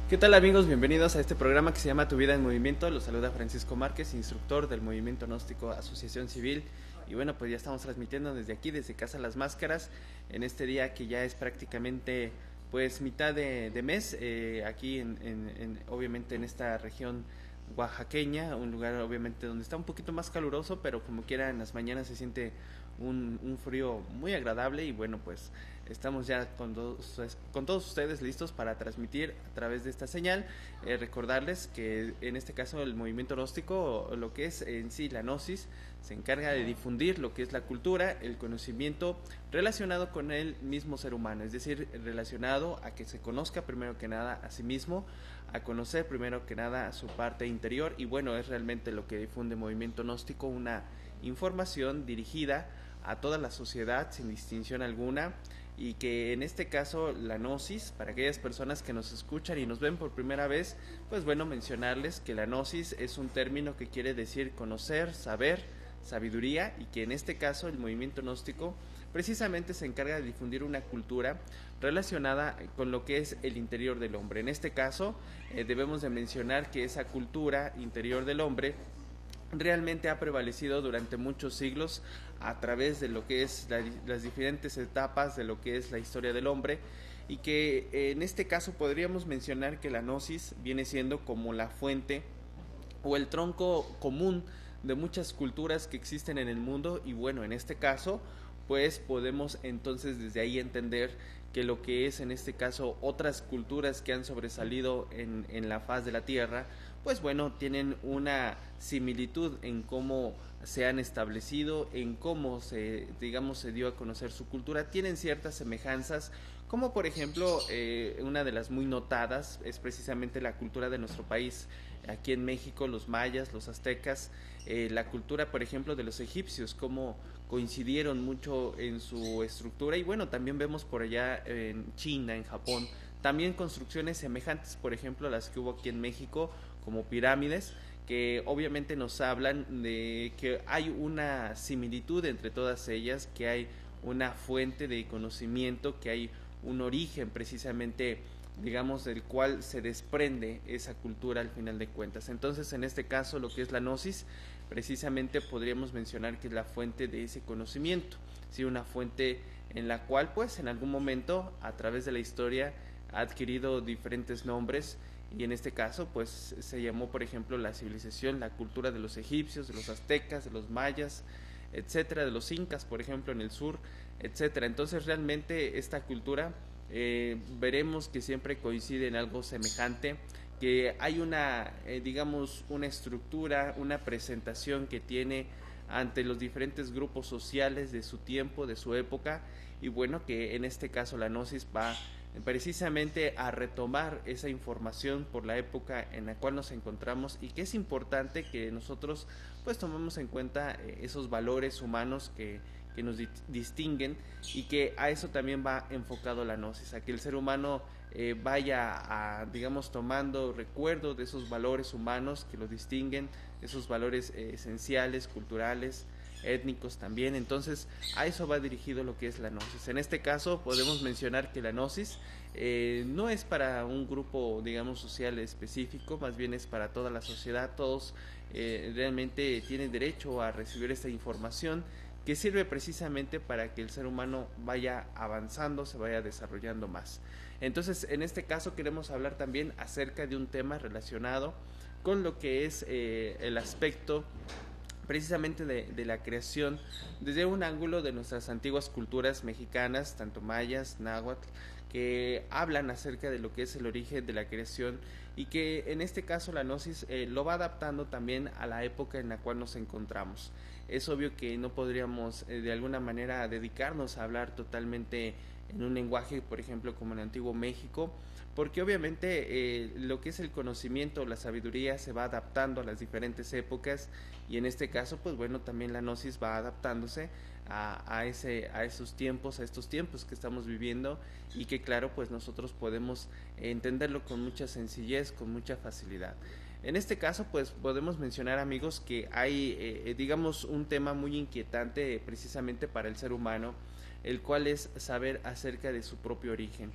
¿Qué tal amigos? Bienvenidos a este programa que se llama Tu Vida en Movimiento. Los saluda Francisco Márquez, instructor del Movimiento Gnóstico Asociación Civil. Y bueno, pues ya estamos transmitiendo desde aquí, desde Casa Las Máscaras, en este día que ya es prácticamente pues mitad de mes, aquí obviamente en esta región oaxaqueña, un lugar obviamente donde está un poquito más caluroso, pero como quiera en las mañanas se siente un frío muy agradable y bueno, pues estamos ya con todos ustedes listos para transmitir a través de esta señal. Recordarles que en este caso el movimiento gnóstico, lo que es en sí la gnosis, se encarga de difundir lo que es la cultura, el conocimiento relacionado con el mismo ser humano, es decir, relacionado a que se conozca primero que nada a sí mismo, a conocer primero que nada a su parte interior y bueno, es realmente lo que difunde Movimiento Gnóstico, una información dirigida a toda la sociedad sin distinción alguna y que en este caso la gnosis, para aquellas personas que nos escuchan y nos ven por primera vez, pues bueno, mencionarles que la gnosis es un término que quiere decir conocer, saber, sabiduría y que en este caso el movimiento gnóstico precisamente se encarga de difundir una cultura relacionada con lo que es el interior del hombre. En este caso debemos de mencionar que esa cultura interior del hombre realmente ha prevalecido durante muchos siglos a través de lo que es las diferentes etapas de lo que es la historia del hombre y que en este caso podríamos mencionar que la gnosis viene siendo como la fuente o el tronco común de muchas culturas que existen en el mundo y bueno, en este caso pues podemos entonces desde ahí entender que lo que es en este caso otras culturas que han sobresalido en la faz de la tierra, pues bueno, tienen una similitud en cómo se han establecido, en cómo digamos, se dio a conocer su cultura, tienen ciertas semejanzas, como por ejemplo, una de las muy notadas es precisamente la cultura de nuestro país, aquí en México, los mayas, los aztecas, la cultura, por ejemplo, de los egipcios, cómo coincidieron mucho en su estructura y bueno, también vemos por allá en China, en Japón, también construcciones semejantes, por ejemplo, a las que hubo aquí en México, como pirámides, que obviamente nos hablan de que hay una similitud entre todas ellas, que hay una fuente de conocimiento, que hay un origen precisamente, digamos, del cual se desprende esa cultura al final de cuentas. Entonces, en este caso, lo que es la gnosis, precisamente podríamos mencionar que es la fuente de ese conocimiento, ¿sí? Una fuente en la cual, pues, en algún momento, a través de la historia, ha adquirido diferentes nombres y en este caso pues se llamó por ejemplo la civilización, la cultura de los egipcios, de los aztecas, de los mayas, etcétera, de los incas por ejemplo en el sur, etcétera. Entonces realmente esta cultura veremos que siempre coincide en algo semejante, que hay una digamos una estructura, una presentación que tiene ante los diferentes grupos sociales de su tiempo, de su época y bueno, que en este caso la gnosis va precisamente a retomar esa información por la época en la cual nos encontramos y que es importante que nosotros pues tomemos en cuenta esos valores humanos que nos distinguen y que a eso también va enfocado la gnosis, a que el ser humano vaya a, digamos, tomando recuerdo de esos valores humanos que lo distinguen, esos valores esenciales, culturales, étnicos también. Entonces a eso va dirigido lo que es la gnosis. En este caso podemos mencionar que la gnosis no es para un grupo, digamos, social específico, más bien es para toda la sociedad. Todos realmente tienen derecho a recibir esta información que sirve precisamente para que el ser humano vaya avanzando, se vaya desarrollando más. Entonces, en este caso queremos hablar también acerca de un tema relacionado con lo que es el aspecto precisamente de la creación desde un ángulo de nuestras antiguas culturas mexicanas, tanto mayas, náhuatl, que hablan acerca de lo que es el origen de la creación y que en este caso la gnosis lo va adaptando también a la época en la cual nos encontramos. Es obvio que no podríamos de alguna manera dedicarnos a hablar totalmente en un lenguaje, por ejemplo, como en el antiguo México, porque obviamente lo que es el conocimiento, la sabiduría se va adaptando a las diferentes épocas y en este caso, pues bueno, también la gnosis va adaptándose a esos tiempos, a estos tiempos que estamos viviendo y que claro, pues nosotros podemos entenderlo con mucha sencillez, con mucha facilidad. En este caso, pues podemos mencionar, amigos, que hay, digamos, un tema muy inquietante precisamente para el ser humano el cual es saber acerca de su propio origen.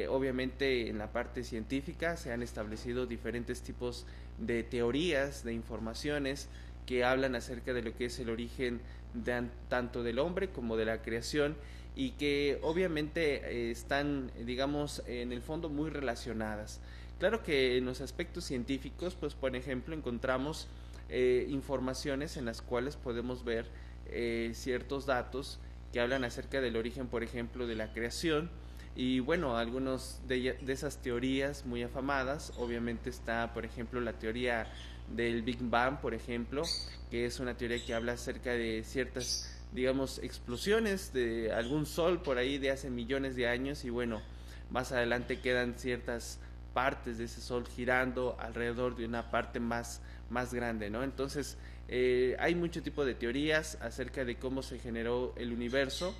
Obviamente en la parte científica se han establecido diferentes tipos de teorías, de informaciones que hablan acerca de lo que es el origen tanto del hombre como de la creación, y que obviamente están, digamos, en el fondo muy relacionadas. Claro que en los aspectos científicos, pues por ejemplo, encontramos informaciones en las cuales podemos ver ciertos datos que hablan acerca del origen, por ejemplo, de la creación. Y bueno, algunos de esas teorías muy afamadas, obviamente está, por ejemplo, la teoría del Big Bang, por ejemplo, que es una teoría que habla acerca de ciertas, digamos, explosiones de algún sol por ahí de hace millones de años, y bueno, más adelante quedan ciertas partes de ese sol girando alrededor de una parte más grande, ¿no? Entonces, hay mucho tipo de teorías acerca de cómo se generó el universo.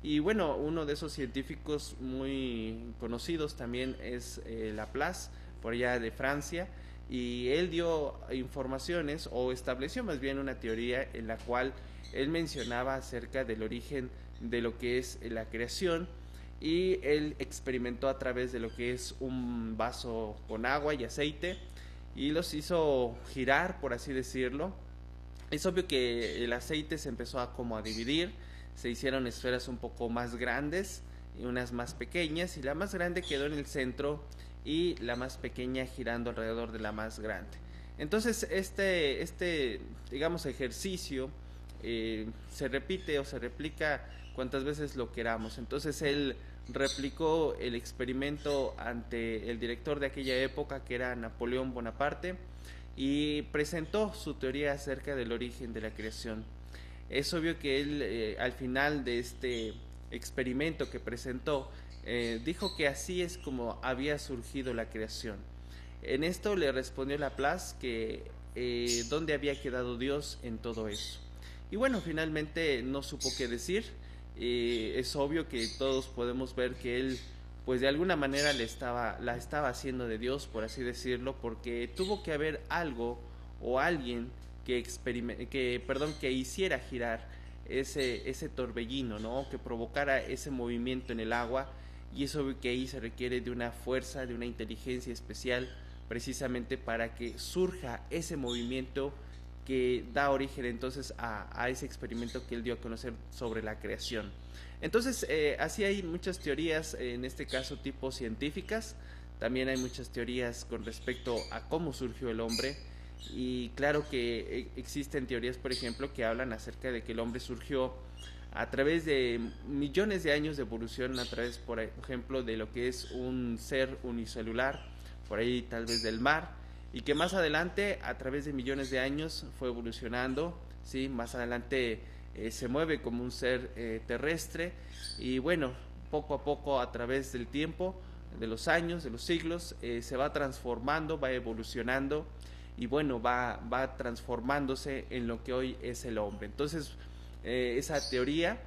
Y bueno, uno de esos científicos muy conocidos también es Laplace, por allá de Francia, y él dio informaciones, o estableció más bien una teoría en la cual él mencionaba acerca del origen de lo que es la creación, y él experimentó a través de lo que es un vaso con agua y aceite, y los hizo girar, por así decirlo. Es obvio que el aceite se empezó a dividir, se hicieron esferas un poco más grandes y unas más pequeñas, y la más grande quedó en el centro y la más pequeña girando alrededor de la más grande. Entonces digamos, ejercicio se repite o se replica cuantas veces lo queramos. Entonces él replicó el experimento ante el director de aquella época, que era Napoleón Bonaparte, y presentó su teoría acerca del origen de la creación. Es obvio que él, al final de este experimento que presentó, dijo que así es como había surgido la creación. En esto le respondió Laplace que dónde había quedado Dios en todo eso. Y bueno, finalmente no supo qué decir. Es obvio que todos podemos ver que él, pues de alguna manera la estaba haciendo de Dios, por así decirlo, porque tuvo que haber algo o alguien que hiciera girar ese torbellino, ¿no? Que provocara ese movimiento en el agua, y eso que ahí se requiere de una fuerza, de una inteligencia especial, precisamente para que surja ese movimiento que da origen entonces a ese experimento que él dio a conocer sobre la creación. Entonces, así hay muchas teorías, en este caso tipo científicas. También hay muchas teorías con respecto a cómo surgió el hombre. Y claro que existen teorías, por ejemplo, que hablan acerca de que el hombre surgió a través de millones de años de evolución, a través, por ejemplo, de lo que es un ser unicelular, por ahí tal vez del mar, y que más adelante, a través de millones de años, fue evolucionando, ¿sí? Más adelante se mueve como un ser terrestre, y bueno, poco a poco, a través del tiempo, de los años, de los siglos, se va transformando, va evolucionando, y bueno, va transformándose en lo que hoy es el hombre. Entonces, esa teoría,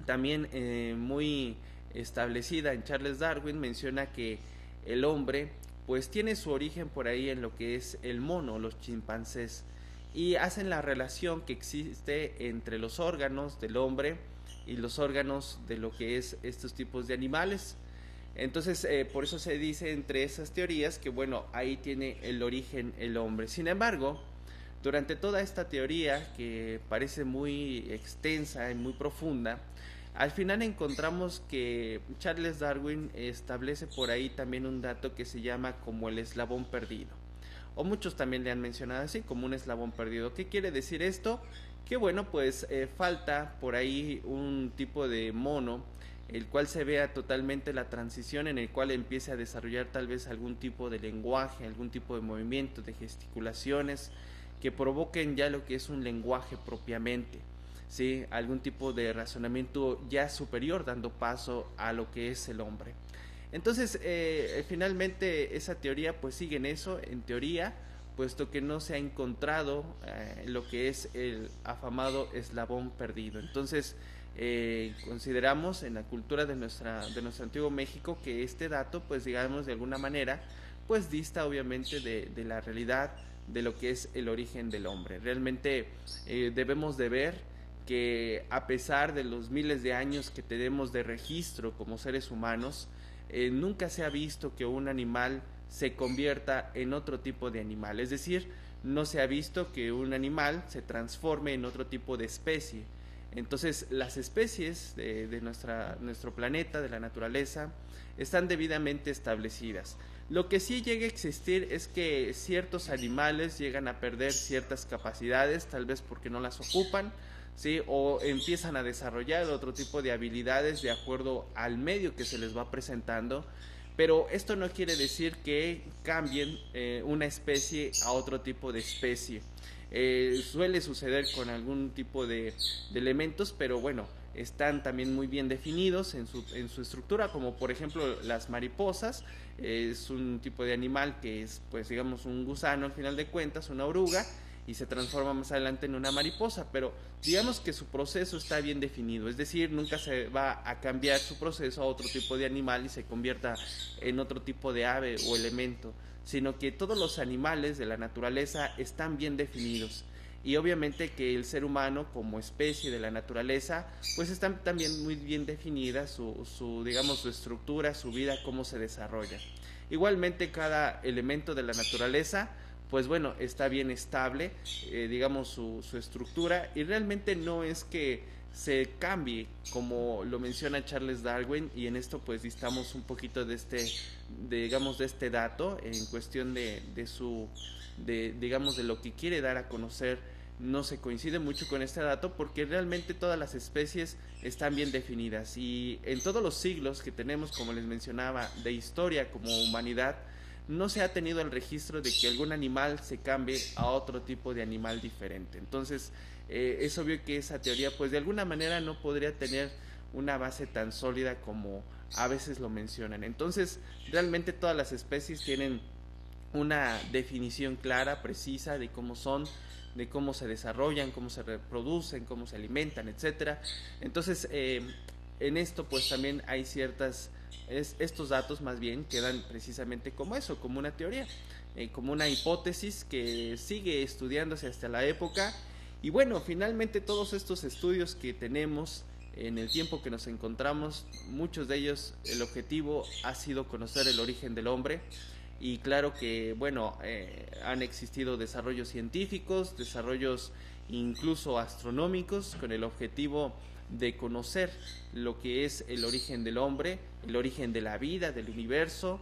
también muy establecida en Charles Darwin, menciona que el hombre pues tiene su origen por ahí en lo que es el mono, los chimpancés, y hacen la relación que existe entre los órganos del hombre y los órganos de lo que es estos tipos de animales. Entonces, por eso se dice entre esas teorías que, bueno, ahí tiene el origen el hombre. Sin embargo, durante toda esta teoría, que parece muy extensa y muy profunda, al final encontramos que Charles Darwin establece por ahí también un dato que se llama como el eslabón perdido. O muchos también le han mencionado así, como un eslabón perdido. ¿Qué quiere decir esto? Que bueno, pues falta por ahí un tipo de mono, el cual se vea totalmente la transición, en el cual empiece a desarrollar tal vez algún tipo de lenguaje, algún tipo de movimiento, de gesticulaciones, que provoquen ya lo que es un lenguaje propiamente, ¿sí? Algún tipo de razonamiento ya superior, dando paso a lo que es el hombre. Entonces, finalmente esa teoría pues sigue en eso, en teoría, puesto que no se ha encontrado lo que es el afamado eslabón perdido. Entonces, consideramos en la cultura de nuestro antiguo México que este dato, pues digamos de alguna manera, pues dista obviamente de la realidad de lo que es el origen del hombre. Realmente debemos de ver que a pesar de los miles de años que tenemos de registro como seres humanos, nunca se ha visto que un animal se convierta en otro tipo de animal. Es decir, no se ha visto que un animal se transforme en otro tipo de especie. Entonces, las especies de nuestro planeta, de la naturaleza, están debidamente establecidas. Lo que sí llega a existir es que ciertos animales llegan a perder ciertas capacidades, tal vez porque no las ocupan, ¿sí? O empiezan a desarrollar otro tipo de habilidades de acuerdo al medio que se les va presentando, pero esto no quiere decir que cambien una especie a otro tipo de especie. Suele suceder con algún tipo de elementos, pero bueno, están también muy bien definidos en su estructura, como por ejemplo las mariposas. Es un tipo de animal que es, pues digamos, un gusano al final de cuentas, una oruga, y se transforma más adelante en una mariposa, pero digamos que su proceso está bien definido, es decir, nunca se va a cambiar su proceso a otro tipo de animal y se convierta en otro tipo de ave o elemento, sino que todos los animales de la naturaleza están bien definidos. Y obviamente que el ser humano como especie de la naturaleza pues está también muy bien definida digamos, su estructura, su vida, cómo se desarrolla. Igualmente cada elemento de la naturaleza pues bueno, está bien estable, digamos, su estructura, y realmente no es que se cambie como lo menciona Charles Darwin, y en esto pues distamos un poquito digamos, de este dato en cuestión digamos, de lo que quiere dar a conocer. No se coincide mucho con este dato porque realmente todas las especies están bien definidas, y en todos los siglos que tenemos, como les mencionaba, de historia como humanidad, no se ha tenido el registro de que algún animal se cambie a otro tipo de animal diferente. Entonces, es obvio que esa teoría, pues de alguna manera no podría tener una base tan sólida como a veces lo mencionan. Entonces, realmente todas las especies tienen una definición clara, precisa de cómo son, de cómo se desarrollan, cómo se reproducen, cómo se alimentan, etcétera. Entonces, en esto pues también hay estos datos más bien quedan precisamente como eso, como una teoría, como una hipótesis que sigue estudiándose hasta la época. Y bueno, finalmente todos estos estudios que tenemos en el tiempo que nos encontramos, muchos de ellos, el objetivo ha sido conocer el origen del hombre. Y claro que, bueno, han existido desarrollos científicos, desarrollos incluso astronómicos, con el objetivo de conocer lo que es el origen del hombre, el origen de la vida, del universo.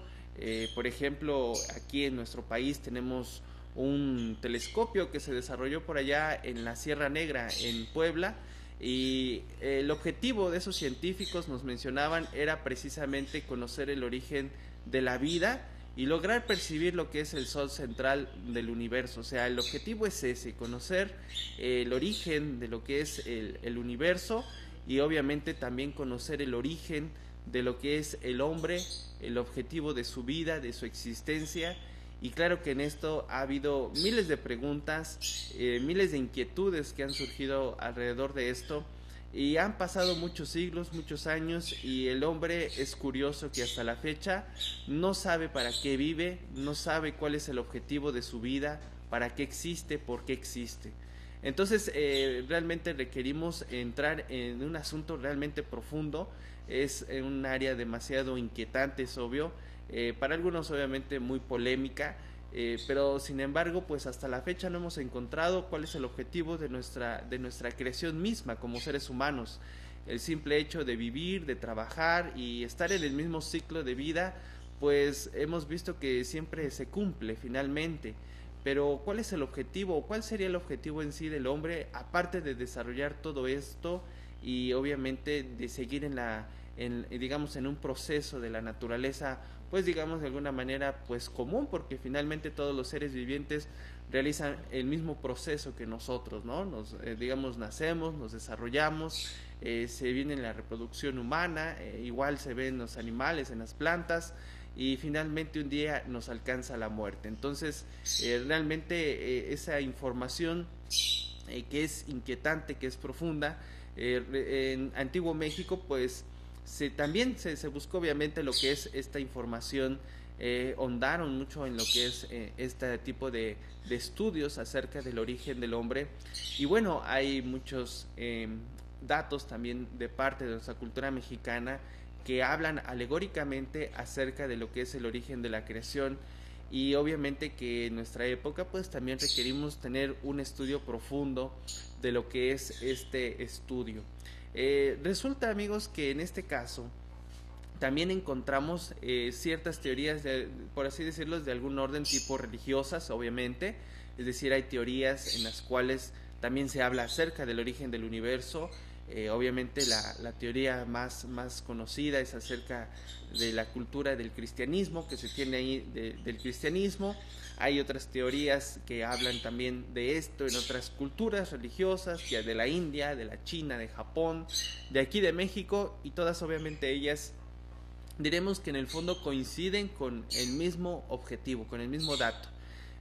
Por ejemplo, aquí en nuestro país tenemos un telescopio que se desarrolló por allá en la Sierra Negra, en Puebla, y el objetivo de esos científicos, nos mencionaban, era precisamente conocer el origen de la vida y lograr percibir lo que es el sol central del universo. O sea, el objetivo es ese, conocer el origen de lo que es el universo, y obviamente también conocer el origen de lo que es el hombre, el objetivo de su vida, de su existencia. Y claro que en esto ha habido miles de preguntas, miles de inquietudes que han surgido alrededor de esto, y han pasado muchos siglos, muchos años, y el hombre es curioso que hasta la fecha no sabe para qué vive, no sabe cuál es el objetivo de su vida, para qué existe, por qué existe. Entonces realmente requerimos entrar en un asunto realmente profundo. Es un área demasiado inquietante, es obvio, para algunos obviamente muy polémica, pero sin embargo pues hasta la fecha no hemos encontrado cuál es el objetivo de nuestra creación misma como seres humanos. El simple hecho de vivir, de trabajar y estar en el mismo ciclo de vida, pues hemos visto que siempre se cumple finalmente. Pero ¿cuál es el objetivo, o cuál sería el objetivo en sí del hombre, aparte de desarrollar todo esto y obviamente de seguir digamos, en un proceso de la naturaleza, pues digamos de alguna manera pues común, porque finalmente todos los seres vivientes realizan el mismo proceso que nosotros, ¿no? Digamos, nacemos, nos desarrollamos, se viene la reproducción humana, igual se ve en los animales, en las plantas, y finalmente un día nos alcanza la muerte. Entonces realmente esa información que es inquietante, que es profunda, en Antiguo México pues también se buscó obviamente lo que es esta información, ahondaron mucho en lo que es este tipo de estudios acerca del origen del hombre. Y bueno, hay muchos datos también de parte de nuestra cultura mexicana que hablan alegóricamente acerca de lo que es el origen de la creación. Y obviamente que en nuestra época pues también requerimos tener un estudio profundo de lo que es este estudio. Resulta, amigos, que en este caso también encontramos ciertas teorías, por así decirlo, de algún orden tipo religiosas, obviamente. Es decir, hay teorías en las cuales también se habla acerca del origen del universo. Obviamente la teoría más conocida es acerca de la cultura del cristianismo, que se tiene ahí del cristianismo. Hay otras teorías que hablan también de esto en otras culturas religiosas, ya de la India, de la China, de Japón, de aquí de México, y todas obviamente ellas diremos que en el fondo coinciden con el mismo objetivo, con el mismo dato.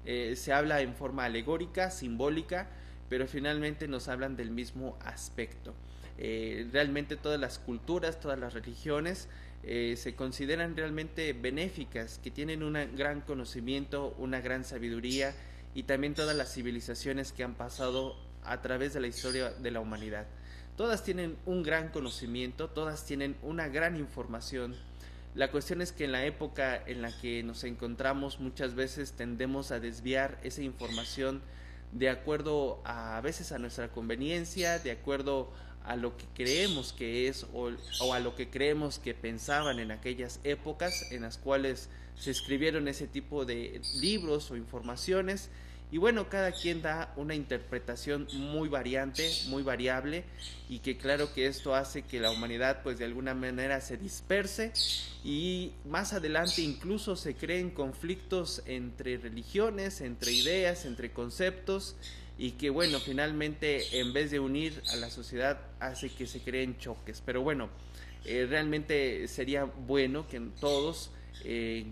Se habla en forma alegórica, simbólica, pero finalmente nos hablan del mismo aspecto. Realmente todas las culturas, todas las religiones se consideran realmente benéficas, que tienen un gran conocimiento, una gran sabiduría, y también todas las civilizaciones que han pasado a través de la historia de la humanidad. Todas tienen un gran conocimiento, todas tienen una gran información. La cuestión es que en la época en la que nos encontramos muchas veces tendemos a desviar esa información de acuerdo a veces a nuestra conveniencia, de acuerdo a lo que creemos que es o a lo que creemos que pensaban en aquellas épocas en las cuales se escribieron ese tipo de libros o informaciones. Y bueno, cada quien da una interpretación muy variante, muy variable, y que claro que esto hace que la humanidad pues de alguna manera se disperse, y más adelante incluso se creen conflictos entre religiones, entre ideas, entre conceptos, y que bueno, finalmente en vez de unir a la sociedad hace que se creen choques. Pero bueno, realmente sería bueno que todos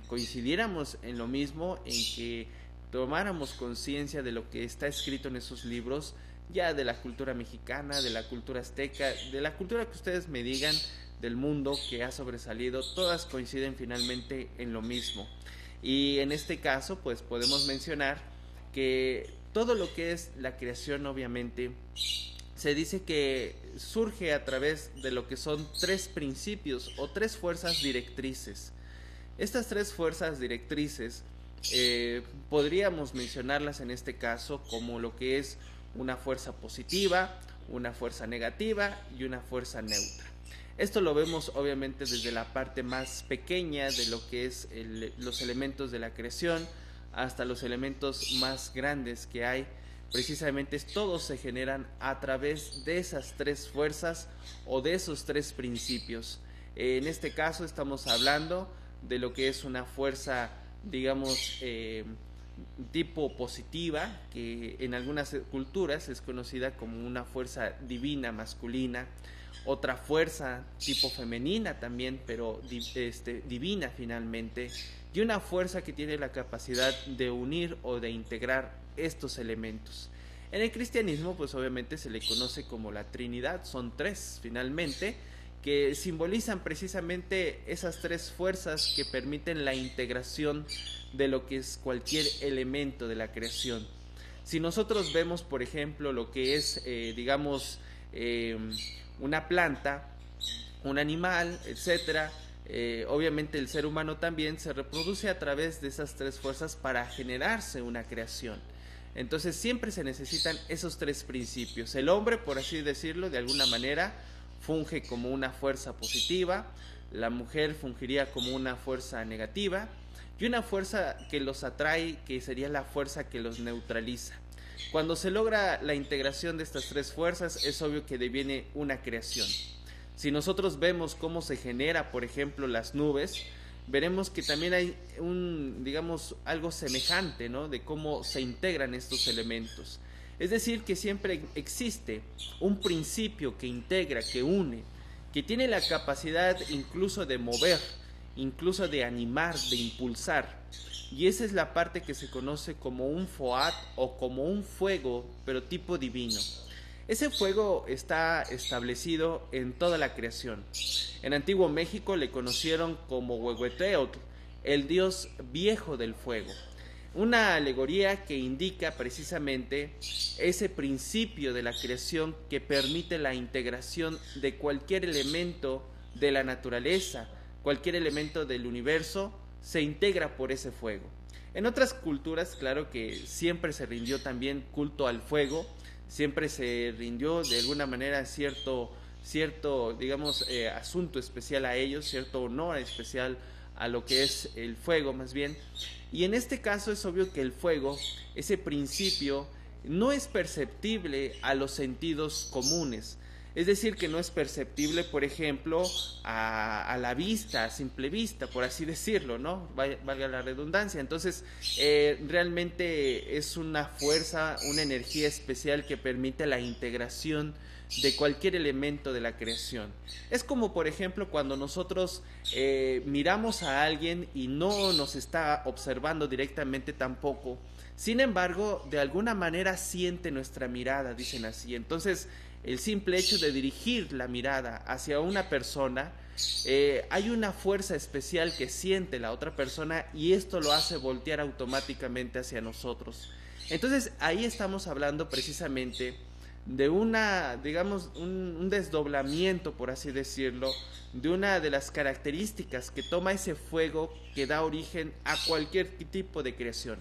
coincidiéramos en lo mismo, en que tomáramos conciencia de lo que está escrito en esos libros, ya de la cultura mexicana, de la cultura azteca, de la cultura que ustedes me digan del mundo que ha sobresalido, todas coinciden finalmente en lo mismo. Y en este caso pues podemos mencionar que todo lo que es la creación obviamente se dice que surge a través de lo que son tres principios o tres fuerzas directrices. Estas tres fuerzas directrices podríamos mencionarlas en este caso como lo que es una fuerza positiva, una fuerza negativa y una fuerza neutra. Esto lo vemos obviamente desde la parte más pequeña de lo que es los elementos de la creación hasta los elementos más grandes que hay. Precisamente todos se generan a través de esas tres fuerzas o de esos tres principios. En este caso estamos hablando de lo que es una fuerza, digamos, tipo positiva, que en algunas culturas es conocida como una fuerza divina masculina, otra fuerza tipo femenina también, pero divina finalmente, y una fuerza que tiene la capacidad de unir o de integrar estos elementos. En el cristianismo pues obviamente se le conoce como la Trinidad, son tres finalmente, que simbolizan precisamente esas tres fuerzas que permiten la integración de lo que es cualquier elemento de la creación. Si nosotros vemos, por ejemplo, lo que es, una planta, un animal, etcétera, obviamente el ser humano también se reproduce a través de esas tres fuerzas para generarse una creación. Entonces siempre se necesitan esos tres principios. El hombre, por así decirlo, de alguna manera funge como una fuerza positiva, la mujer fungiría como una fuerza negativa y una fuerza que los atrae, que sería la fuerza que los neutraliza. Cuando se logra la integración de estas tres fuerzas, es obvio que deviene una creación. Si nosotros vemos cómo se genera, por ejemplo, las nubes, veremos que también hay algo semejante, ¿no? De cómo se integran estos elementos. Es decir, que siempre existe un principio que integra, que une, que tiene la capacidad incluso de mover, incluso de animar, de impulsar. Y esa es la parte que se conoce como un foat o como un fuego, pero tipo divino. Ese fuego está establecido en toda la creación. En antiguo México le conocieron como Huehueteotl, el dios viejo del fuego. Una alegoría que indica precisamente ese principio de la creación que permite la integración de cualquier elemento de la naturaleza, cualquier elemento del universo se integra por ese fuego. En otras culturas, claro que siempre se rindió también culto al fuego, siempre se rindió de alguna manera cierto digamos, asunto especial a ellos, cierto honor especial a lo que es el fuego más bien. Y en este caso es obvio que el fuego, ese principio, no es perceptible a los sentidos comunes. Es decir, que no es perceptible, por ejemplo, a la vista, a simple vista, por así decirlo, ¿no? Valga la redundancia. Entonces, realmente es una fuerza, una energía especial que permite la integración de cualquier elemento de la creación. Es como, por ejemplo, cuando nosotros miramos a alguien y no nos está observando directamente tampoco. Sin embargo, de alguna manera siente nuestra mirada, dicen así. Entonces, el simple hecho de dirigir la mirada hacia una persona, hay una fuerza especial que siente la otra persona y esto lo hace voltear automáticamente hacia nosotros. Entonces, ahí estamos hablando precisamente de digamos, un desdoblamiento, por así decirlo, de una de las características que toma ese fuego que da origen a cualquier tipo de creación.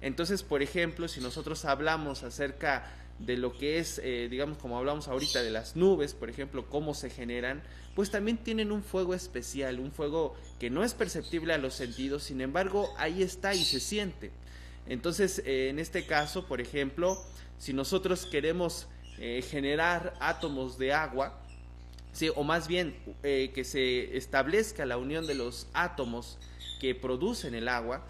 Entonces, por ejemplo, si nosotros hablamos acerca de lo que es, digamos, como hablamos ahorita de las nubes, por ejemplo, cómo se generan, pues también tienen un fuego especial, un fuego que no es perceptible a los sentidos, sin embargo, ahí está y se siente. Entonces, en este caso, por ejemplo, si nosotros queremos generar átomos de agua, sí, o más bien que se establezca la unión de los átomos que producen el agua,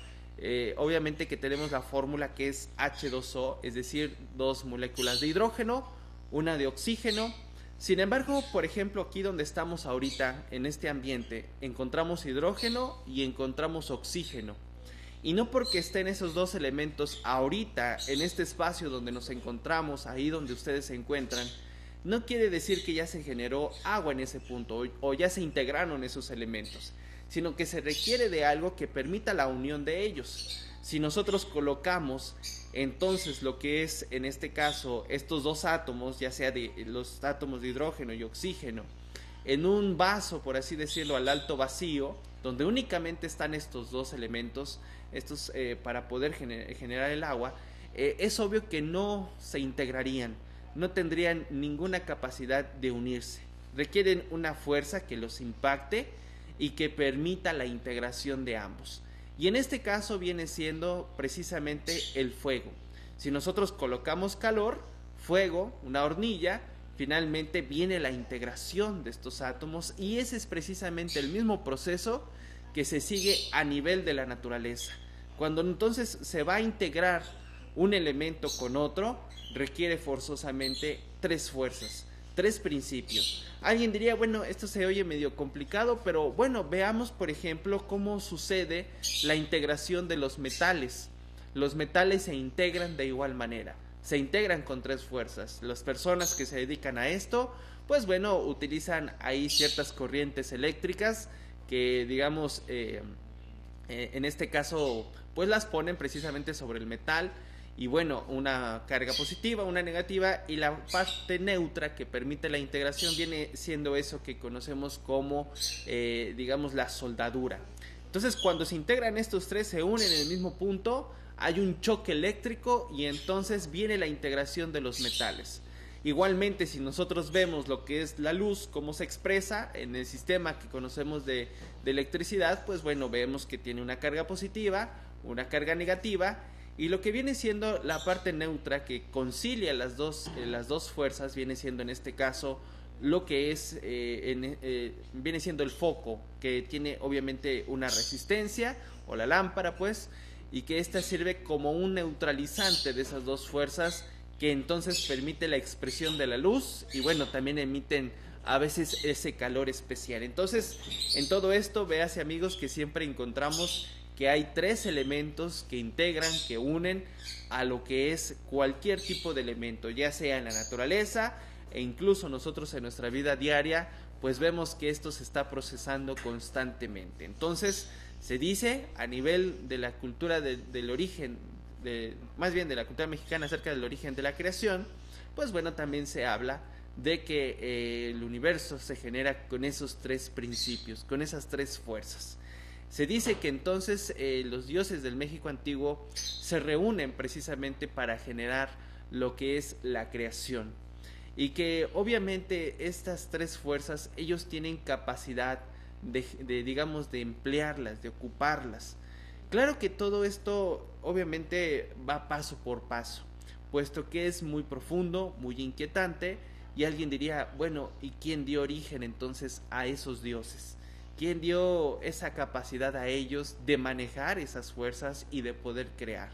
obviamente que tenemos la fórmula que es H2O, es decir, dos moléculas de hidrógeno, una de oxígeno. Sin embargo, por ejemplo, aquí donde estamos ahorita, en este ambiente, encontramos hidrógeno y encontramos oxígeno. Y no porque estén esos dos elementos ahorita, en este espacio donde nos encontramos, ahí donde ustedes se encuentran, no quiere decir que ya se generó agua en ese punto o ya se integraron esos elementos, sino que se requiere de algo que permita la unión de ellos. Si nosotros colocamos entonces lo que es en este caso estos dos átomos, ya sea de los átomos de hidrógeno y oxígeno, en un vaso, por así decirlo, al alto vacío, donde únicamente están estos dos elementos, para poder generar el agua, es obvio que no se integrarían, no tendrían ninguna capacidad de unirse. Requieren una fuerza que los impacte y que permita la integración de ambos. Y en este caso viene siendo precisamente el fuego. Si nosotros colocamos calor, fuego, una hornilla, finalmente viene la integración de estos átomos y ese es precisamente el mismo proceso que se sigue a nivel de la naturaleza. Cuando entonces se va a integrar un elemento con otro, requiere forzosamente tres fuerzas, tres principios. Alguien diría, bueno, esto se oye medio complicado, pero bueno, veamos por ejemplo cómo sucede la integración de los metales. Los metales se integran de igual manera, se integran con tres fuerzas. Las personas que se dedican a esto, pues bueno, utilizan ahí ciertas corrientes eléctricas que digamos, en este caso, pues las ponen precisamente sobre el metal. Y bueno, una carga positiva, una negativa y la parte neutra que permite la integración viene siendo eso que conocemos como, digamos, la soldadura. Entonces, cuando se integran estos tres, se unen en el mismo punto, hay un choque eléctrico y entonces viene la integración de los metales. Igualmente, si nosotros vemos lo que es la luz, cómo se expresa en el sistema que conocemos de electricidad, pues bueno, vemos que tiene una carga positiva, una carga negativa, y lo que viene siendo la parte neutra que concilia las dos fuerzas viene siendo en este caso lo que es viene siendo el foco, que tiene obviamente una resistencia o la lámpara pues, y que esta sirve como un neutralizante de esas dos fuerzas que entonces permite la expresión de la luz y bueno, también emiten a veces ese calor especial. Entonces, en todo esto, véase amigos que siempre encontramos que hay tres elementos que integran, que unen a lo que es cualquier tipo de elemento, ya sea en la naturaleza e incluso nosotros en nuestra vida diaria, pues vemos que esto se está procesando constantemente. Entonces, se dice a nivel de la cultura del origen, más bien de la cultura mexicana acerca del origen de la creación, pues bueno, también se habla de que el universo se genera con esos tres principios, con esas tres fuerzas. Se dice que entonces los dioses del México antiguo se reúnen precisamente para generar lo que es la creación, y que obviamente estas tres fuerzas ellos tienen capacidad digamos, de emplearlas, de ocuparlas. Claro que todo esto obviamente va paso por paso, puesto que es muy profundo, muy inquietante, y alguien diría, bueno, ¿y quién dio origen entonces a esos dioses? ¿Quién dio esa capacidad a ellos de manejar esas fuerzas y de poder crear?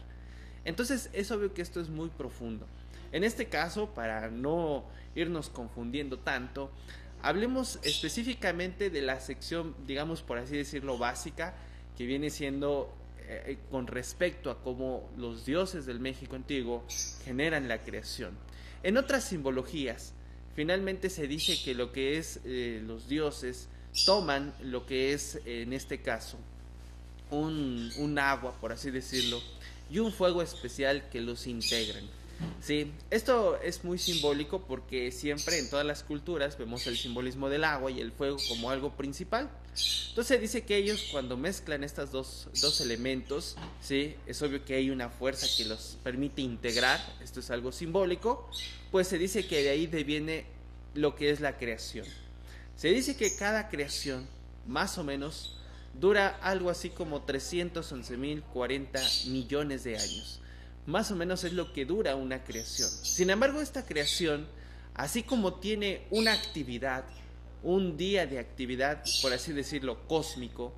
Entonces es obvio que esto es muy profundo. En este caso, para no irnos confundiendo tanto, hablemos específicamente de la sección, digamos por así decirlo, básica, que viene siendo con respecto a cómo los dioses del México antiguo generan la creación. En otras simbologías, finalmente se dice que lo que es los dioses toman lo que es, en este caso, un agua, por así decirlo, y un fuego especial que los integran. Sí, esto es muy simbólico porque siempre en todas las culturas vemos el simbolismo del agua y el fuego como algo principal. Entonces dice que ellos cuando mezclan estos dos elementos, ¿sí? Es obvio que hay una fuerza que los permite integrar, esto es algo simbólico, pues se dice que de ahí deviene lo que es la creación. Se dice que cada creación, más o menos, dura algo así como 311.040 millones de años. Más o menos es lo que dura una creación. Sin embargo, esta creación, así como tiene una actividad, un día de actividad, por así decirlo, cósmico,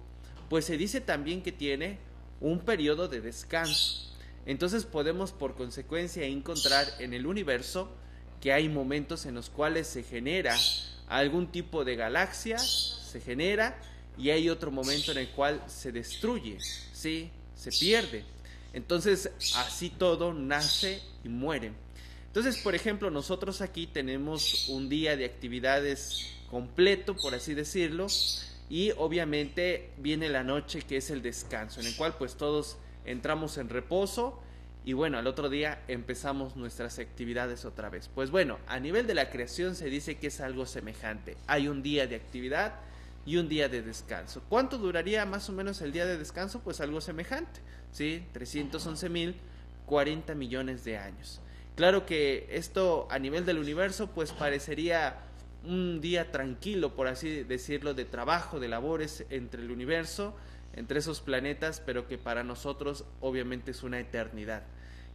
pues se dice también que tiene un periodo de descanso. Entonces podemos por consecuencia encontrar en el universo que hay momentos en los cuales se genera algún tipo de galaxia, se genera, y hay otro momento en el cual se destruye, ¿sí? Se pierde. Entonces, así todo nace y muere. Entonces, por ejemplo, nosotros aquí tenemos un día de actividades completo, por así decirlo, y obviamente viene la noche, que es el descanso, en el cual pues todos entramos en reposo y bueno, al otro día empezamos nuestras actividades otra vez. Pues bueno, a nivel de la creación se dice que es algo semejante. Hay un día de actividad y un día de descanso. ¿Cuánto duraría más o menos el día de descanso? Pues algo semejante, ¿sí? 311.040 millones de años. Claro que esto a nivel del universo pues parecería un día tranquilo, por así decirlo, de trabajo, de labores entre el universo, entre esos planetas, pero que para nosotros obviamente es una eternidad,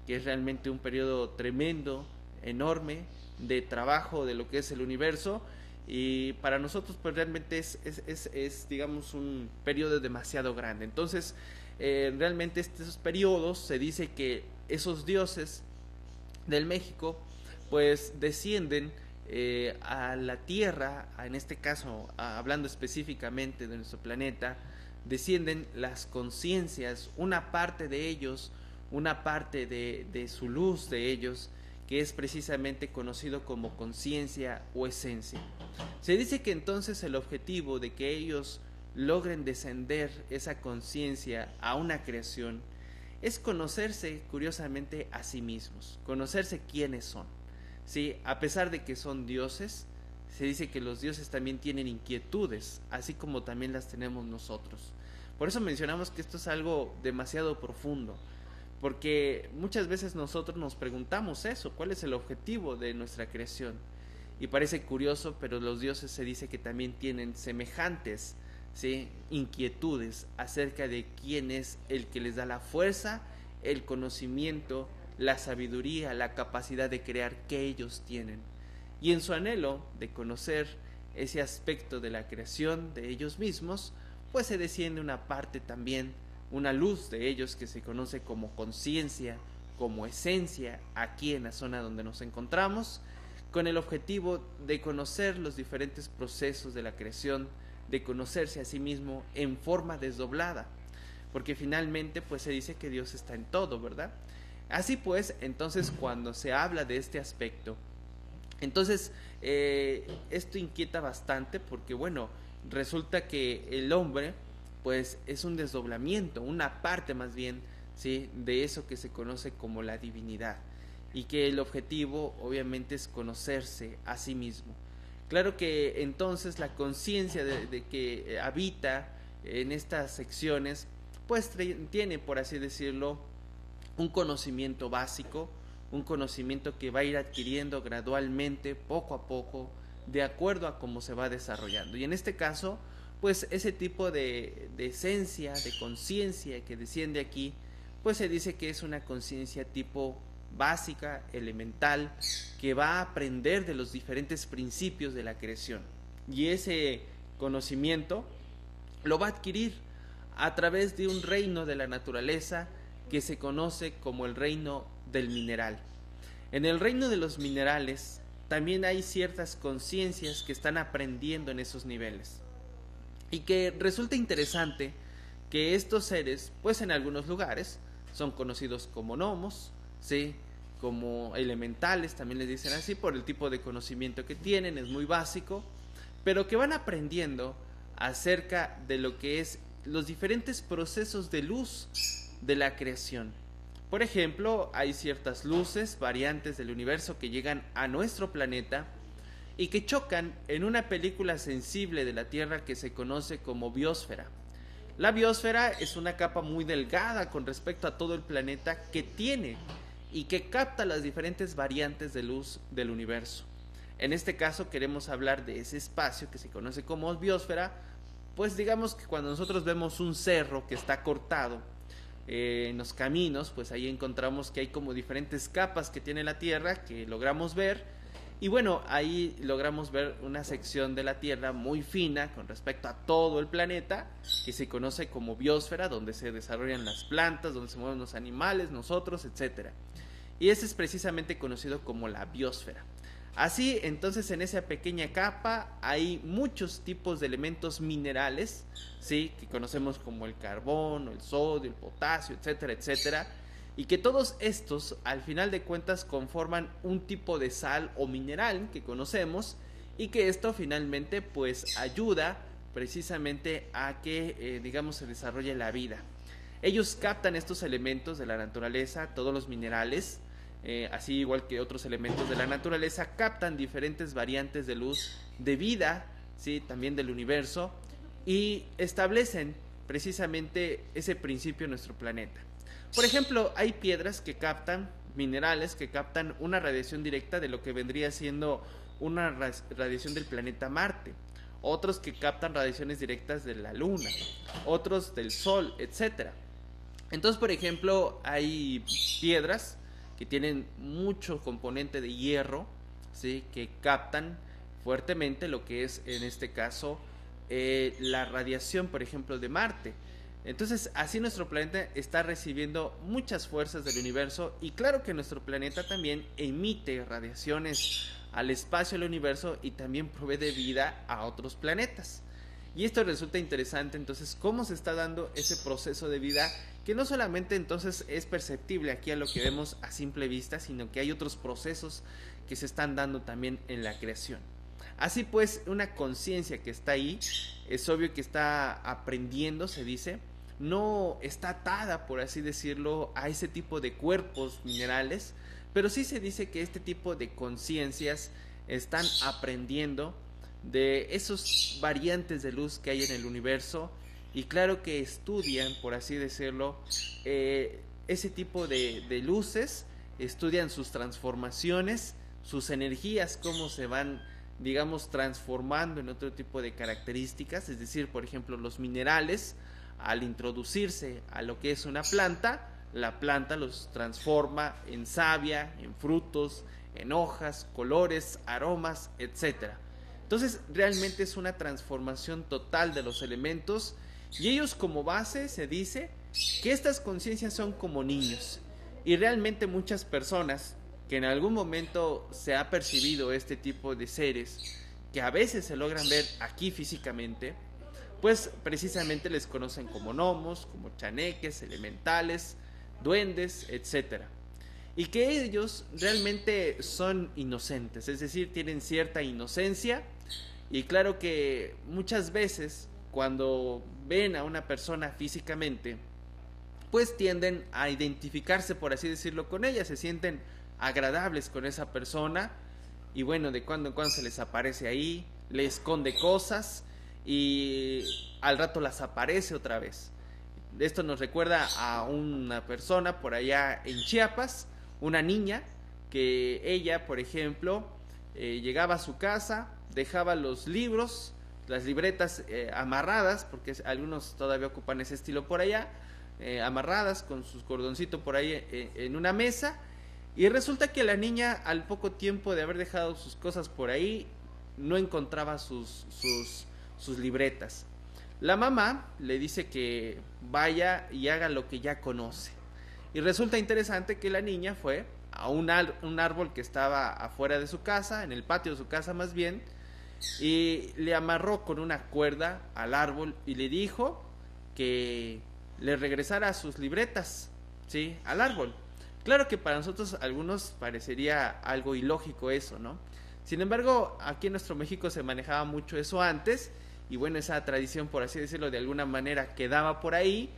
que es realmente un periodo tremendo, enorme, de trabajo de lo que es el universo. Y para nosotros pues realmente es digamos un periodo demasiado grande. Entonces realmente estos periodos se dice que esos dioses del México pues descienden a la Tierra, en este caso hablando específicamente de nuestro planeta, descienden las conciencias, una parte de ellos, una parte de su luz de ellos, que es precisamente conocido como conciencia o esencia. Se dice que entonces el objetivo de que ellos logren descender esa conciencia a una creación es conocerse curiosamente a sí mismos, conocerse quiénes son. Sí, a pesar de que son dioses, se dice que los dioses también tienen inquietudes, así como también las tenemos nosotros. Por eso mencionamos que esto es algo demasiado profundo, porque muchas veces nosotros nos preguntamos eso, ¿cuál es el objetivo de nuestra creación? Y parece curioso, pero los dioses se dice que también tienen semejantes, ¿sí?, inquietudes acerca de quién es el que les da la fuerza, el conocimiento, la sabiduría, la capacidad de crear que ellos tienen. Y en su anhelo de conocer ese aspecto de la creación de ellos mismos, pues se desciende una parte también, una luz de ellos que se conoce como conciencia, como esencia, aquí en la zona donde nos encontramos, con el objetivo de conocer los diferentes procesos de la creación, de conocerse a sí mismo en forma desdoblada. porque finalmente pues se dice que Dios está en todo, ¿verdad? Así pues, entonces cuando se habla de este aspecto, entonces esto inquieta bastante porque bueno, resulta que el hombre pues es un desdoblamiento, una parte más bien, ¿sí?, de eso que se conoce como la divinidad, y que el objetivo obviamente es conocerse a sí mismo. Claro que entonces la conciencia de que habita en estas secciones pues tiene, por así decirlo, un conocimiento básico, un conocimiento que va a ir adquiriendo gradualmente, poco a poco, de acuerdo a cómo se va desarrollando. Y en este caso, pues ese tipo de esencia, de conciencia que desciende aquí, pues se dice que es una conciencia tipo básica, elemental, que va a aprender de los diferentes principios de la creación. Y ese conocimiento lo va a adquirir a través de un reino de la naturaleza que se conoce como el reino del mineral. En el reino de los minerales también hay ciertas conciencias que están aprendiendo en esos niveles. Y que resulta interesante que estos seres, pues en algunos lugares, son conocidos como gnomos, ¿sí?, como elementales, también les dicen así, por el tipo de conocimiento que tienen, es muy básico, pero que van aprendiendo acerca de lo que es los diferentes procesos de luz de la creación. Por ejemplo, hay ciertas luces variantes del universo que llegan a nuestro planeta y que chocan en una película sensible de la Tierra que se conoce como biosfera. La biosfera es una capa muy delgada con respecto a todo el planeta que tiene y que capta las diferentes variantes de luz del universo. En este caso queremos hablar de ese espacio que se conoce como biosfera, pues digamos que cuando nosotros vemos un cerro que está cortado en los caminos, pues ahí encontramos que hay como diferentes capas que tiene la Tierra que logramos ver, y bueno, ahí logramos ver una sección de la Tierra muy fina con respecto a todo el planeta, que se conoce como biosfera, donde se desarrollan las plantas, donde se mueven los animales, nosotros, etc. Y ese es precisamente conocido como la biosfera. Así, entonces, en esa pequeña capa hay muchos tipos de elementos minerales, ¿sí?, que conocemos como el carbono, el sodio, el potasio, etcétera, etcétera, y que todos estos, al final de cuentas, conforman un tipo de sal o mineral que conocemos, y que esto finalmente pues ayuda precisamente a que, digamos, se desarrolle la vida. Ellos captan estos elementos de la naturaleza, todos los minerales, así igual que otros elementos de la naturaleza, captan diferentes variantes de luz de vida, ¿sí?, también del universo, y establecen precisamente ese principio en nuestro planeta. Por ejemplo, hay piedras que captan, minerales que captan una radiación directa de lo que vendría siendo una radiación del planeta Marte, otros que captan radiaciones directas de la Luna, otros del Sol, etc. Entonces, por ejemplo, hay piedras que tienen mucho componente de hierro, ¿sí?, que captan fuertemente lo que es, en este caso, la radiación, por ejemplo, de Marte. Entonces, así nuestro planeta está recibiendo muchas fuerzas del universo, y claro que nuestro planeta también emite radiaciones al espacio del universo y también provee de vida a otros planetas. Y esto resulta interesante, entonces, cómo se está dando ese proceso de vida, que no solamente entonces es perceptible aquí a lo que vemos a simple vista, sino que hay otros procesos que se están dando también en la creación. Así pues, una conciencia que está ahí, es obvio que está aprendiendo, se dice, no está atada, por así decirlo, a ese tipo de cuerpos minerales, pero sí se dice que este tipo de conciencias están aprendiendo de esos variantes de luz que hay en el universo, y claro que estudian, por así decirlo, ese tipo de luces, estudian sus transformaciones, sus energías, cómo se van, digamos, transformando en otro tipo de características. Es decir, por ejemplo, los minerales, al introducirse a lo que es una planta, la planta los transforma en savia, en frutos, en hojas, colores, aromas, etc. Entonces realmente es una transformación total de los elementos, y ellos como base se dice que estas conciencias son como niños, y realmente muchas personas que en algún momento se ha percibido este tipo de seres, que a veces se logran ver aquí físicamente, pues precisamente les conocen como gnomos, como chaneques, elementales, duendes, etcétera. Y que ellos realmente son inocentes, es decir, tienen cierta inocencia. Y claro que muchas veces cuando ven a una persona físicamente, pues tienden a identificarse, por así decirlo, con ella, se sienten agradables con esa persona y bueno, de cuando en cuando se les aparece ahí, le esconde cosas y al rato las aparece otra vez. Esto nos recuerda a una persona por allá en Chiapas, una niña, que ella, por ejemplo, llegaba a su casa, dejaba los libros, las libretas amarradas, porque algunos todavía ocupan ese estilo por allá, amarradas con sus cordoncitos por ahí en una mesa, y resulta que la niña, al poco tiempo de haber dejado sus cosas por ahí, no encontraba sus libretas. La mamá le dice que vaya y haga lo que ya conoce. Y resulta interesante que la niña fue a un árbol que estaba afuera de su casa, en el patio de su casa más bien, y le amarró con una cuerda al árbol y le dijo que le regresara sus libretas, ¿sí? Al árbol. Claro que para nosotros algunos parecería algo ilógico eso, ¿no? Sin embargo, aquí en nuestro México se manejaba mucho eso antes, y bueno, esa tradición, por así decirlo, de alguna manera quedaba por ahí,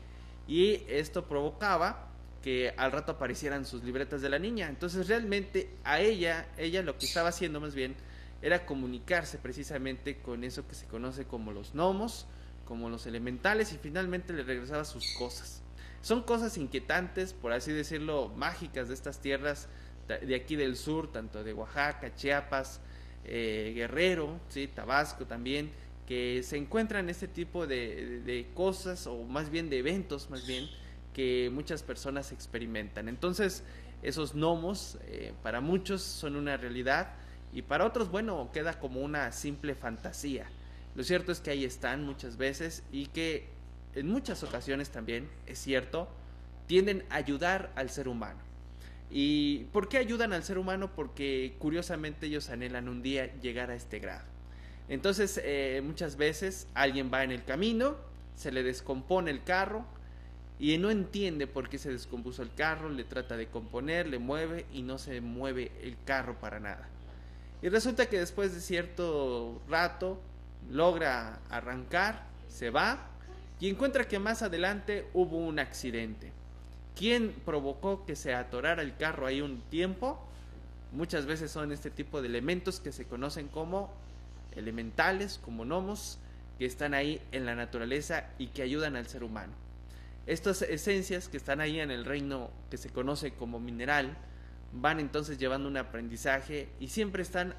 y esto provocaba que al rato aparecieran sus libretas de la niña. Entonces realmente a ella lo que estaba haciendo más bien era comunicarse precisamente con eso que se conoce como los gnomos, como los elementales, y finalmente le regresaba sus cosas. Son cosas inquietantes, por así decirlo, mágicas de estas tierras de aquí del sur, tanto de Oaxaca, Chiapas, Guerrero, ¿sí? Tabasco también, que se encuentran este tipo de cosas, o más bien de eventos, más bien, que muchas personas experimentan. Entonces, esos gnomos, para muchos son una realidad, y para otros, bueno, queda como una simple fantasía. Lo cierto es que ahí están muchas veces, y que en muchas ocasiones también, es cierto, tienden a ayudar al ser humano. ¿Y por qué ayudan al ser humano? Porque curiosamente ellos anhelan un día llegar a este grado. Entonces, muchas veces alguien va en el camino, se le descompone el carro y no entiende por qué se descompuso el carro, le trata de componer, le mueve y no se mueve el carro para nada. Y resulta que después de cierto rato logra arrancar, se va y encuentra que más adelante hubo un accidente. ¿Quién provocó que se atorara el carro ahí un tiempo? Muchas veces son este tipo de elementos que se conocen como elementales, como gnomos, que están ahí en la naturaleza y que ayudan al ser humano. Estas esencias que están ahí en el reino que se conoce como mineral van entonces llevando un aprendizaje y siempre están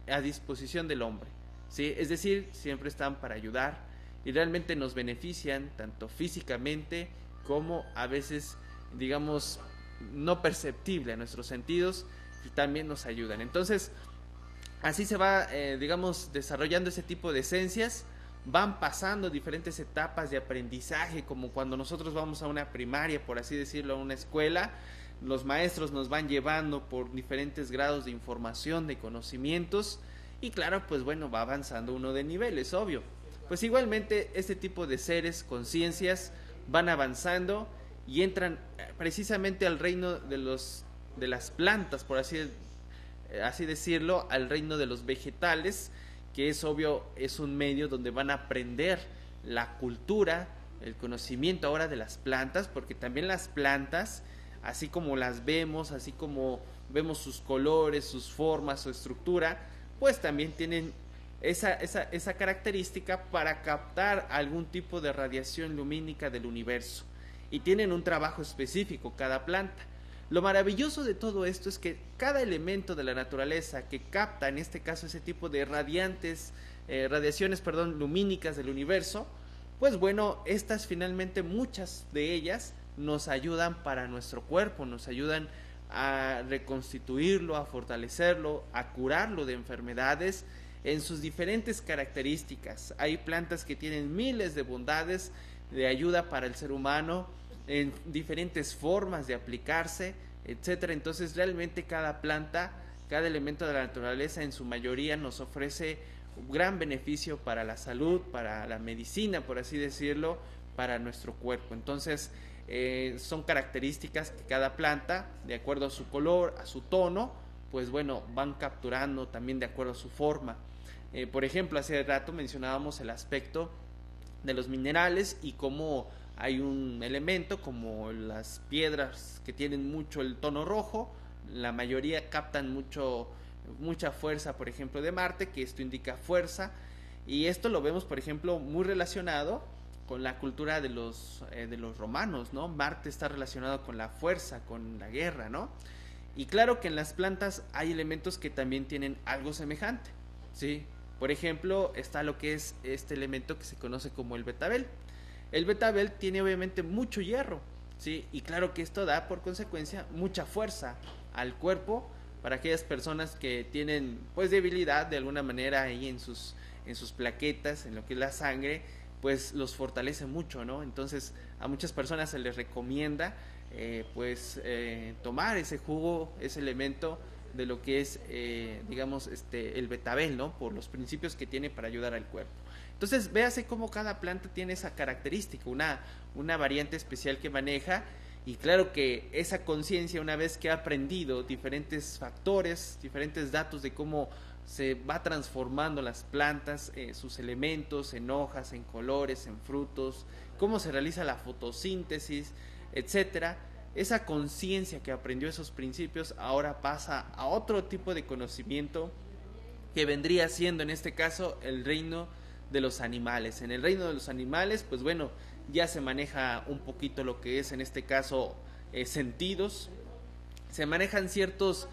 a disposición del hombre, ¿sí? Es decir, siempre están para ayudar y realmente nos benefician tanto físicamente como a veces, digamos, no perceptible a nuestros sentidos, y también nos ayudan. Entonces, así se va, digamos, desarrollando ese tipo de esencias, van pasando diferentes etapas de aprendizaje, como cuando nosotros vamos a una primaria, por así decirlo, a una escuela, los maestros nos van llevando por diferentes grados de información, de conocimientos, y claro, pues bueno, va avanzando uno de niveles, obvio. Pues igualmente este tipo de seres, conciencias, van avanzando y entran precisamente al reino de las plantas, por así decirlo, al reino de los vegetales, que es obvio, es un medio donde van a aprender la cultura, el conocimiento ahora de las plantas, porque también las plantas, así como las vemos, así como vemos sus colores, sus formas, su estructura, pues también tienen esa característica para captar algún tipo de radiación lumínica del universo, y tienen un trabajo específico cada planta. Lo maravilloso de todo esto es que cada elemento de la naturaleza que capta, en este caso, ese tipo de radiaciones lumínicas del universo, pues bueno, estas finalmente, muchas de ellas, nos ayudan para nuestro cuerpo, nos ayudan a reconstituirlo, a fortalecerlo, a curarlo de enfermedades en sus diferentes características. Hay plantas que tienen miles de bondades de ayuda para el ser humano, en diferentes formas de aplicarse, etcétera. Entonces realmente cada planta, cada elemento de la naturaleza en su mayoría nos ofrece gran beneficio para la salud, para la medicina, por así decirlo, para nuestro cuerpo. Entonces, son características que cada planta, de acuerdo a su color, a su tono, pues bueno, van capturando también de acuerdo a su forma. Por ejemplo, hace rato mencionábamos el aspecto de los minerales y cómo hay un elemento como las piedras que tienen mucho el tono rojo, la mayoría captan mucha fuerza, por ejemplo, de Marte, que esto indica fuerza, y esto lo vemos, por ejemplo, muy relacionado con la cultura de los romanos, ¿no? Marte está relacionado con la fuerza, con la guerra, ¿no? Y claro que en las plantas hay elementos que también tienen algo semejante, ¿sí? Por ejemplo, está lo que es este elemento que se conoce como el betabel. El betabel tiene obviamente mucho hierro, ¿sí? Y claro que esto da por consecuencia mucha fuerza al cuerpo para aquellas personas que tienen pues debilidad de alguna manera ahí en sus plaquetas, en lo que es la sangre, pues los fortalece mucho, ¿no? Entonces a muchas personas se les recomienda tomar ese jugo, ese elemento de lo que es digamos el betabel, ¿no? Por los principios que tiene para ayudar al cuerpo. Entonces véase cómo cada planta tiene esa característica, una variante especial que maneja, y claro que esa conciencia, una vez que ha aprendido diferentes factores, diferentes datos de cómo se va transformando las plantas, sus elementos, en hojas, en colores, en frutos, cómo se realiza la fotosíntesis, etcétera. Esa conciencia que aprendió esos principios ahora pasa a otro tipo de conocimiento que vendría siendo en este caso el reino de los animales. En el reino de los animales, pues bueno, ya se maneja un poquito lo que es en este caso sentidos, se manejan ciertas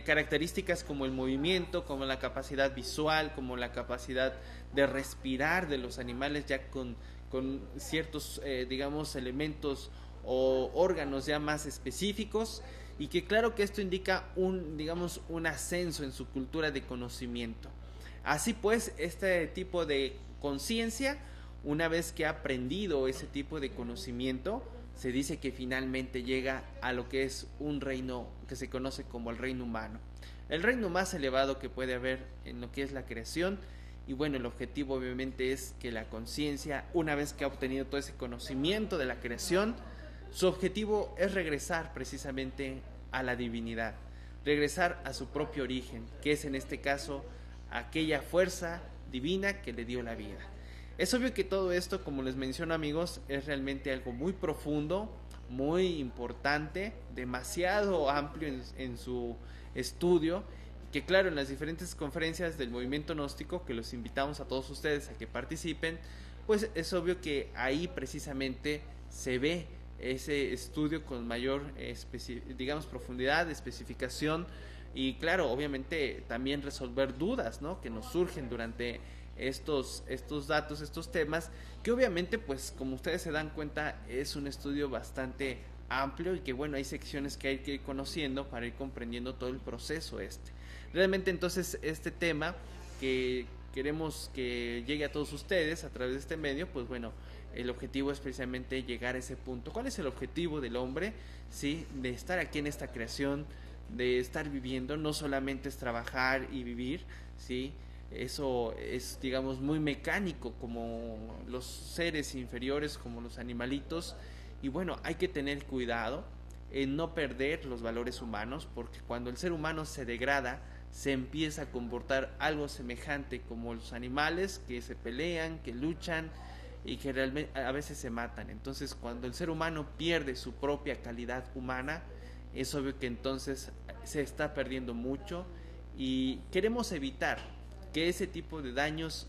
características como el movimiento, como la capacidad visual, como la capacidad de respirar de los animales ya con ciertos digamos elementos o órganos ya más específicos, y que claro que esto indica un ascenso en su cultura de conocimiento. Así pues, este tipo de conciencia, una vez que ha aprendido ese tipo de conocimiento, se dice que finalmente llega a lo que es un reino que se conoce como el reino humano, el reino más elevado que puede haber en lo que es la creación. Y bueno, el objetivo obviamente es que la conciencia, una vez que ha obtenido todo ese conocimiento de la creación, su objetivo es regresar precisamente a la divinidad, regresar a su propio origen, que es en este caso aquella fuerza divina que le dio la vida. Es obvio que todo esto, como les menciono amigos, es realmente algo muy profundo, muy importante, demasiado amplio en su estudio, que claro, en las diferentes conferencias del movimiento gnóstico, que los invitamos a todos ustedes a que participen, pues es obvio que ahí precisamente se ve ese estudio con mayor digamos profundidad, especificación, y claro, obviamente también resolver dudas, ¿no?, que nos surgen durante estos datos, estos temas, que obviamente pues como ustedes se dan cuenta es un estudio bastante amplio, y que bueno, hay secciones que hay que ir conociendo para ir comprendiendo todo el proceso realmente. Entonces este tema que queremos que llegue a todos ustedes a través de este medio, pues bueno, el objetivo es precisamente llegar a ese punto. ¿Cuál es el objetivo del hombre? ¿Sí? De estar aquí en esta creación, de estar viviendo, no solamente es trabajar y vivir, ¿sí? Eso es, digamos, muy mecánico, como los seres inferiores, como los animalitos, y bueno, hay que tener cuidado en no perder los valores humanos, porque cuando el ser humano se degrada, se empieza a comportar algo semejante como los animales, que se pelean, que luchan y que realmente a veces se matan. Entonces, cuando el ser humano pierde su propia calidad humana, es obvio que entonces se está perdiendo mucho, y queremos evitar que ese tipo de daños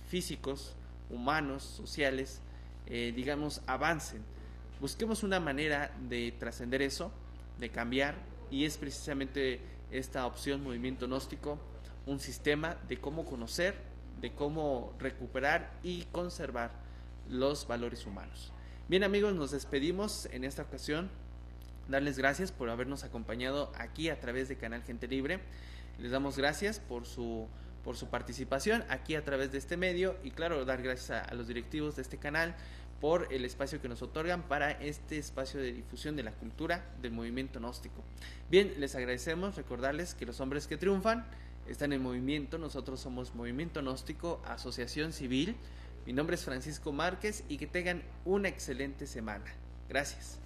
físicos, humanos, sociales, digamos, avancen. Busquemos una manera de trascender eso, de cambiar, y es precisamente esta opción Movimiento Gnóstico, un sistema de cómo conocer, de cómo recuperar y conservar los valores humanos. Bien amigos, nos despedimos en esta ocasión, darles gracias por habernos acompañado aquí a través de Canal Gente Libre. Les damos gracias por su participación aquí a través de este medio, y claro, dar gracias a los directivos de este canal por el espacio que nos otorgan para este espacio de difusión de la cultura del movimiento gnóstico. Bien, les agradecemos, recordarles que los hombres que triunfan están en movimiento. Nosotros somos Movimiento Gnóstico, Asociación Civil. Mi nombre es Francisco Márquez y que tengan una excelente semana. Gracias.